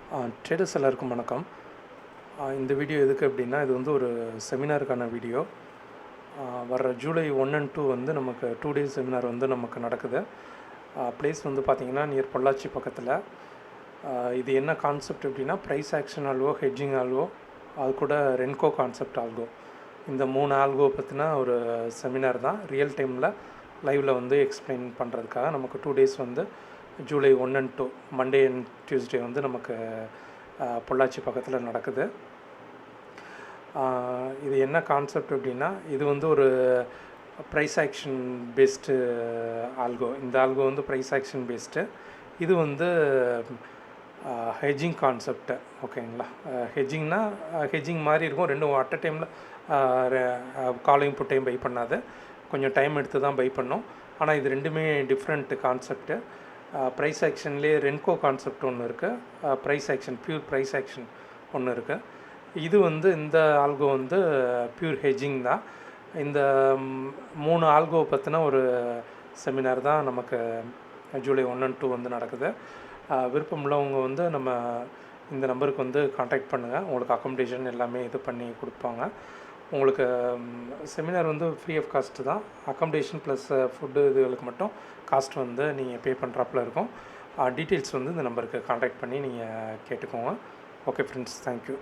Traders எல்லாருக்கும் வணக்கம். இந்த வீடியோ எதுக்கு அப்படின்னா, இது வந்து ஒரு செமினாருக்கான வீடியோ. வர ஜூலை 1 and 2 வந்து நமக்கு 2 days செமினார் வந்து நமக்கு நடக்குது. ப்ளேஸ் வந்து பார்த்திங்கன்னா நியர் பொள்ளாச்சி பக்கத்தில். இது என்ன கான்செப்ட் அப்படின்னா, price action algo, hedging algo, அது கூட ரென்கோ கான்செப்ட் ஆல்கோ, இந்த 3 ஆல்கோ பற்றின ஒரு செமினார் தான். ரியல் டைமில் லைவில் வந்து எக்ஸ்பிளைன் பண்ணுறதுக்காக நமக்கு 2 days வந்து July 1 and 2 Monday and Tuesday வந்து நமக்கு பொள்ளாச்சி பக்கத்தில் நடக்குது. இது என்ன கான்செப்ட் அப்படின்னா, இது வந்து ஒரு ப்ரைஸ் ஆக்ஷன் பேஸ்டு ஆல்கோ. இந்த ஆல்கோ வந்து ப்ரைஸ் ஆக்ஷன் பேஸ்டு. இது வந்து ஹெட்ஜிங் கான்செப்ட்டு. ஓகேங்களா? ஹெட்ஜிங்னா ஹெட்ஜிங் மாதிரி இருக்கும். ரெண்டும் அட் அ டைமில் காலையும் புட்டையும் பை பண்ணாது, கொஞ்சம் டைம் எடுத்து தான் பை பண்ணோம். ஆனால் இது ரெண்டுமே டிஃப்ரெண்ட் கான்செப்ட்டு. ப்ரைஸ் ஆக்ஷன்லேயே ரென்கோ கான்செப்ட் ஒன்று இருக்குது, price action pure price action ஒன்று இருக்குது. இது வந்து இந்த ஆல்கோ வந்து பியூர் ஹெட்ஜிங் தான். இந்த 3 ஆல்கோ பற்றின ஒரு செமினார் தான் நமக்கு ஜூலை 1 and 2 வந்து நடக்குது. விருப்பம் உள்ளவங்க வந்து நம்ம இந்த நம்பருக்கு வந்து காண்டாக்ட் பண்ணுங்கள். உங்களுக்கு அக்காமடேஷன் எல்லாமே இது பண்ணி கொடுப்பாங்க. உங்களுக்கு செமினார் வந்து ஃப்ரீ ஆஃப் காஸ்ட்டு தான். அக்காமடேஷன் ப்ளஸ் ஃபுட்டு இதுகளுக்கு மட்டும் காஸ்ட் வந்து நீங்கள் பே பண்ணுறாப்புல இருக்கும். டீட்டெயில்ஸ் வந்து இந்த நம்பருக்கு காண்டாக்ட் பண்ணி நீங்கள் கேட்டுக்கோங்க. Okay friends, thank you.